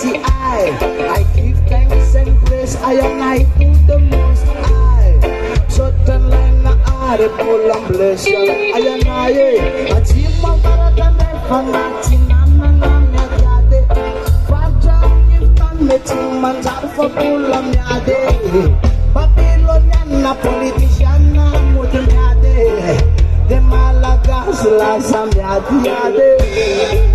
I give thanks and praise, I and I to the Most High. Certain line na are full and blessed, I and I. Achima baratan fanati nana nyade. Fajang iftan meeting manjar for full and nyade. Babylonian na politician na mudin nyade. De Malaga sila sam nyade.